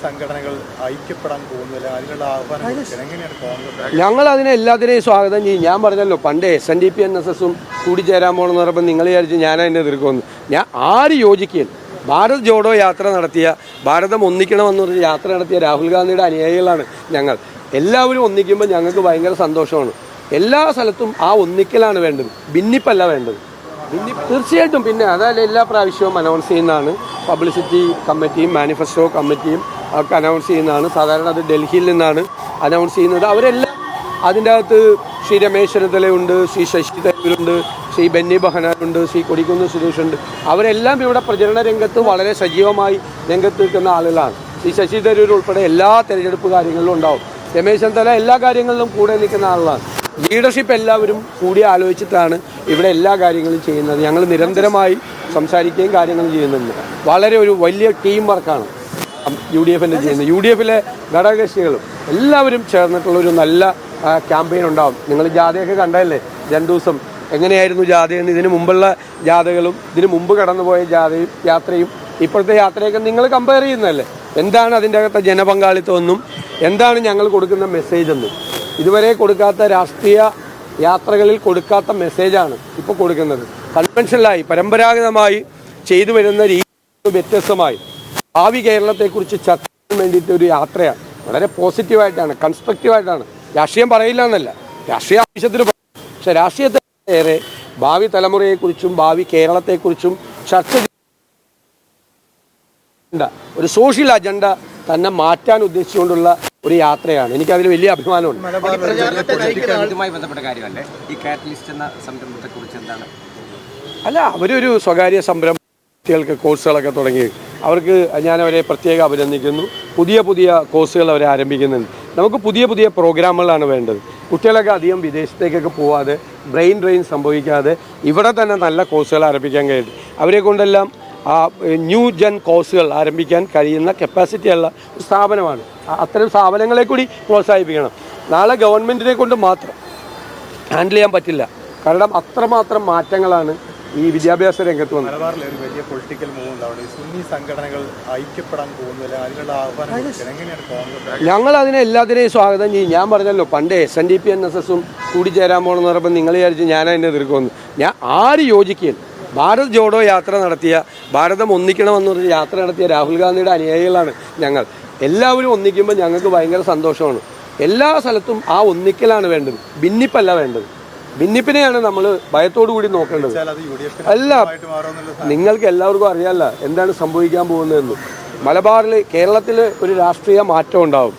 സംഘടനകൾ ഐക്യപ്പെടാൻ പോകുന്നില്ല, അതിനുള്ള ആഹ്വാനം എങ്ങനെയാണ് കോൺഗ്രസ്? ഞങ്ങൾ അതിനെ എല്ലാത്തിനെയും സ്വാഗതം ചെയ്യും. ഞാൻ പറഞ്ഞല്ലോ പണ്ട് SNDP NSSും കൂടി ചേരാൻ പോകണമെന്ന് പറഞ്ഞപ്പോൾ നിങ്ങൾ വിചാരിച്ച് ഞാൻ അതിനെ എതിർക്കുമെന്ന്. ഞാൻ ആര് യോജിക്കുകയും ഭാരത് ജോഡോ യാത്ര നടത്തിയ, ഭാരതം ഒന്നിക്കണമെന്ന് പറഞ്ഞ് യാത്ര നടത്തിയ രാഹുൽ ഗാന്ധിയുടെ അനുയായികളാണ് ഞങ്ങൾ. എല്ലാവരും ഒന്നിക്കുമ്പോൾ ഞങ്ങൾക്ക് ഭയങ്കര സന്തോഷമാണ്. എല്ലാ സ്ഥലത്തും ആ ഒന്നിക്കലാണ് വേണ്ടത്, ഭിന്നിപ്പല്ല വേണ്ടത്. തീർച്ചയായിട്ടും. പിന്നെ അതല്ല എല്ലാ പ്രാവശ്യവും അനൗൺസ് ചെയ്യുന്നതാണ്. പബ്ലിസിറ്റി കമ്മിറ്റിയും മാനിഫെസ്റ്റോ കമ്മിറ്റിയും ഒക്കെ അനൗൺസ് ചെയ്യുന്നതാണ്. സാധാരണ അത് ഡൽഹിയിൽ നിന്നാണ് അനൗൺസ് ചെയ്യുന്നത്. അവരെല്ലാം അതിൻ്റെ അകത്ത് ശ്രീ രമേശ് ചെന്നിത്തലയുണ്ട്, ശ്രീ ശശി തരൂരുണ്ട്, ശ്രീ ബെന്നി ബെഹനാനുണ്ട്, ശ്രീ കൊടിക്കുന്ന് സുരേഷുണ്ട്. അവരെല്ലാം ഇവിടെ പ്രചരണ രംഗത്ത് വളരെ സജീവമായി രംഗത്ത് നിൽക്കുന്ന ആളുകളാണ്. ശ്രീ ശശി തരൂർ ഉൾപ്പെടെ എല്ലാ തെരഞ്ഞെടുപ്പ് കാര്യങ്ങളിലും ഉണ്ടാവും. രമേശ് ചെന്നിത്തല എല്ലാ കാര്യങ്ങളിലും കൂടെ നിൽക്കുന്ന ആളാണ്. ലീഡർഷിപ്പ് എല്ലാവരും കൂടി ആലോചിച്ചിട്ടാണ് ഇവിടെ എല്ലാ കാര്യങ്ങളും ചെയ്യുന്നത്. ഞങ്ങൾ നിരന്തരമായി സംസാരിക്കുകയും കാര്യങ്ങളും ചെയ്യുന്നുണ്ട്. വളരെ ഒരു വലിയ ടീം വർക്കാണ് UDFൻ്റെ ചെയ്യുന്നത്. UDFിലെ ഘടകകക്ഷികളും എല്ലാവരും ചേർന്നിട്ടുള്ളൊരു നല്ല ക്യാമ്പയിൻ ഉണ്ടാവും. നിങ്ങൾ ജാഥയൊക്കെ കണ്ടതല്ലേ 2 ദിവസം എങ്ങനെയായിരുന്നു ജാഥയെന്ന്. ഇതിന് മുമ്പുള്ള ജാഥകളും ഇതിന് മുമ്പ് കടന്നുപോയ ജാഥയും യാത്രയും ഇപ്പോഴത്തെ യാത്രയൊക്കെ നിങ്ങൾ കമ്പയർ ചെയ്യുന്നതല്ലേ. എന്താണ് അതിൻ്റെ അകത്തെ ജനപങ്കാളിത്തമെന്നും എന്താണ് ഞങ്ങൾ കൊടുക്കുന്ന മെസ്സേജെന്നും. ഇതുവരെ കൊടുക്കാത്ത രാഷ്ട്രീയ യാത്രകളിൽ കൊടുക്കാത്ത മെസ്സേജാണ് ഇപ്പോൾ കൊടുക്കുന്നത്. കൺവെൻഷനലായി പരമ്പരാഗതമായി ചെയ്തു വരുന്ന രീതി വ്യത്യസ്തമായി ഭാവി കേരളത്തെക്കുറിച്ച് ചർച്ച ചെയ്യാൻ വേണ്ടിയിട്ട് ഒരു യാത്രയാണ്. വളരെ പോസിറ്റീവായിട്ടാണ്, കൺസ്ട്രക്റ്റീവായിട്ടാണ്. രാഷ്ട്രീയം പറയില്ല എന്നല്ല, രാഷ്ട്രീയ ആവശ്യത്തിന് പറയും. പക്ഷെ രാഷ്ട്രീയത്തിലേറെ ഭാവി തലമുറയെക്കുറിച്ചും ഭാവി കേരളത്തെക്കുറിച്ചും ചർച്ച ചെയ്യേണ്ട ഒരു സോഷ്യൽ അജണ്ട തന്നെ മാറ്റാൻ ഉദ്ദേശിച്ചുകൊണ്ടുള്ള ഒരു യാത്രയാണ്. എനിക്കതിൽ വലിയ അഭിമാനമുണ്ട്. അല്ല, അവരൊരു സ്വകാര്യ സംരംഭം കുട്ടികൾക്ക് കോഴ്സുകളൊക്കെ തുടങ്ങി. അവർക്ക് ഞാനവരെ പ്രത്യേകം അഭിനന്ദിക്കുന്നു. പുതിയ പുതിയ കോഴ്സുകൾ അവരെ ആരംഭിക്കുന്നുണ്ട്. നമുക്ക് പുതിയ പുതിയ പ്രോഗ്രാമുകളാണ് വേണ്ടത്. കുട്ടികളൊക്കെ അധികം വിദേശത്തേക്കൊക്കെ പോവാതെ, ബ്രെയിൻ ഡ്രെയിൻ സംഭവിക്കാതെ ഇവിടെ തന്നെ നല്ല കോഴ്സുകൾ ആരംഭിക്കാൻ കഴിയും. അവരെ കൊണ്ടെല്ലാം ന്യൂ ജെൻ കോഴ്സുകൾ ആരംഭിക്കാൻ കഴിയുന്ന കപ്പാസിറ്റിയുള്ള ഒരു സ്ഥാപനമാണ്. അത്തരം സ്ഥാപനങ്ങളെ കൂടി പ്രോത്സാഹിപ്പിക്കണം. നാളെ ഗവൺമെൻറ്റിനെ കൊണ്ട് മാത്രം ഹാൻഡിൽ ചെയ്യാൻ പറ്റില്ല. കാരണം അത്രമാത്രം മാറ്റങ്ങളാണ് ഈ വിദ്യാഭ്യാസ രംഗത്ത് വന്നത്. മലബാറിലെ ഒരു വലിയ പൊളിറ്റിക്കൽ മൂവ്മെന്റ് അവിടെ സുന്നി സംഘടനകൾ ഐക്യപ്പെടാൻ പോകുന്നില്ല, അതിനുള്ള ആഹ്വാനം എങ്ങനെയാണ് കോൺഗ്രസ്? ഞങ്ങൾ അതിനെ എല്ലാത്തിനെയും സ്വാഗതം ചെയ്യും. ഞാൻ പറഞ്ഞല്ലോ പണ്ട് SNDP NSSും കൂടി ചേരാൻ പോകണമെന്ന് പറഞ്ഞപ്പോൾ നിങ്ങൾ വിചാരിച്ച് ഞാൻ അതിനെ എതിർക്കുമെന്ന്. ഞാൻ ആര് യോജിക്കുകയും ഭാരത് ജോഡോ യാത്ര നടത്തിയ, ഭാരതം ഒന്നിക്കണമെന്ന് പറഞ്ഞ് യാത്ര നടത്തിയ രാഹുൽ ഗാന്ധിയുടെ അനുയായികളാണ് ഞങ്ങൾ. എല്ലാവരും ഒന്നിക്കുമ്പോൾ ഞങ്ങൾക്ക് ഭയങ്കര സന്തോഷമാണ്. എല്ലാ സ്ഥലത്തും ആ ഒന്നിക്കലാണ് വേണ്ടത്, ഭിന്നിപ്പല്ല വേണ്ടത്. ഭിന്നിപ്പിനെയാണ് നമ്മൾ ഭയത്തോടു കൂടി നോക്കേണ്ടത്. അല്ല, നിങ്ങൾക്ക് എല്ലാവർക്കും അറിയാമല്ല എന്താണ് സംഭവിക്കാൻ പോകുന്നതെന്ന്. മലബാറിൽ, കേരളത്തിൽ ഒരു രാഷ്ട്രീയ മാറ്റം ഉണ്ടാവും.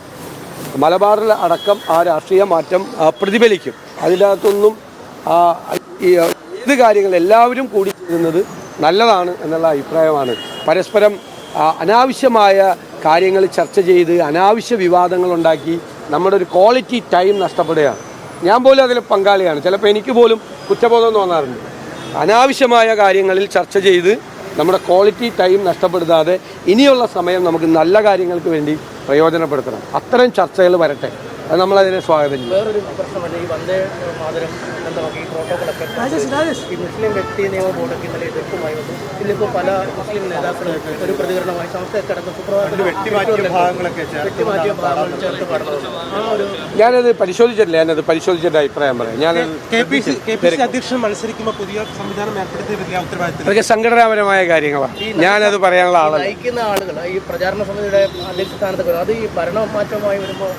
മലബാറിൽ അടക്കം ആ രാഷ്ട്രീയ മാറ്റം പ്രതിഫലിക്കും. അതിനകത്തൊന്നും ഏത് കാര്യങ്ങൾ എല്ലാവരും കൂടി ചെയ്യുന്നത് നല്ലതാണ് എന്നുള്ള അഭിപ്രായമാണ്. പരസ്പരം അനാവശ്യമായ കാര്യങ്ങൾ ചർച്ച ചെയ്ത് അനാവശ്യ വിവാദങ്ങൾ ഉണ്ടാക്കി നമ്മുടെ ഒരു ക്വാളിറ്റി ടൈം നഷ്ടപ്പെടുകയാണ്. ഞാൻ പോലും അതിൽ പങ്കാളിയാണ്. ചിലപ്പോൾ എനിക്ക് പോലും കുറ്റബോധം തോന്നാറുണ്ട്. അനാവശ്യമായ കാര്യങ്ങളിൽ ചർച്ച ചെയ്ത് നമ്മുടെ ക്വാളിറ്റി ടൈം നഷ്ടപ്പെടുത്താതെ ഇനിയുള്ള സമയം നമുക്ക് നല്ല കാര്യങ്ങൾക്ക് വേണ്ടി പ്രയോജനപ്പെടുത്തണം. അത്തരം ചർച്ചകൾ വരട്ടെ. അത് നമ്മളതിനെ സ്വാഗതം ചെയ്യും. വേറൊരു പ്രശ്നമല്ല, ഈ വന്ദേ മാതരം ബന്ധമാക്കി ഈ പ്രോട്ടോകോളൊക്കെ ഈ മുസ്ലിം വ്യക്തി നിയമ ബോർഡൊക്കെ ഇന്നലെ എതിർപ്പുമായി വന്നു. ഇന്നിപ്പോൾ പല മുസ്ലിം നേതാക്കളും ഒരു പ്രതികരണമായി സംസ്ഥയൊക്കെ അടക്കം സുപ്രഭാതത്തിൽ വെട്ടിമാറ്റിയ ഭാഗങ്ങൾ ചേർത്ത് പാടുന്നത്. ഞാനത് പരിശോധിച്ചിട്ടില്ല. ഞാനത് പരിശോധിച്ചിട്ട് അഭിപ്രായം പറയാം. ഞാൻ അധ്യക്ഷൻ മത്സരിക്കുമ്പോൾ പുതിയ സംവിധാനം ഏർപ്പെടുത്തിയ ഉത്തരവാദിത്തം അതൊക്കെ സംഘടനാപരമായ കാര്യങ്ങളാണ്. ഞാനത് പറയാനുള്ള ആളാണ്. നയിക്കുന്ന ആളുകൾ ഈ പ്രചാരണ സമിതിയുടെ അധ്യക്ഷ സ്ഥാനത്ത് വരും. അത് ഈ ഭരണമാറ്റമായി വരുമ്പോൾ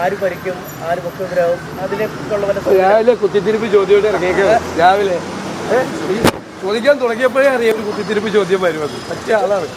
ആര് ഭരിക്കും, ആര് മുഖ്യമന്ത്രിയാവും, അതിനെക്കുറിച്ചുള്ള രാവിലെ കുത്തിത്തിരിപ്പ് ചോദ്യം ഇറങ്ങിയേക്കാണ്. രാവിലെ ചോദിക്കാൻ തുടങ്ങിയപ്പോഴേ അറിയാം ഒരു കുത്തിത്തിരിപ്പ് ചോദ്യം വരുമെന്ന്. പറ്റിയ ആളാണ്.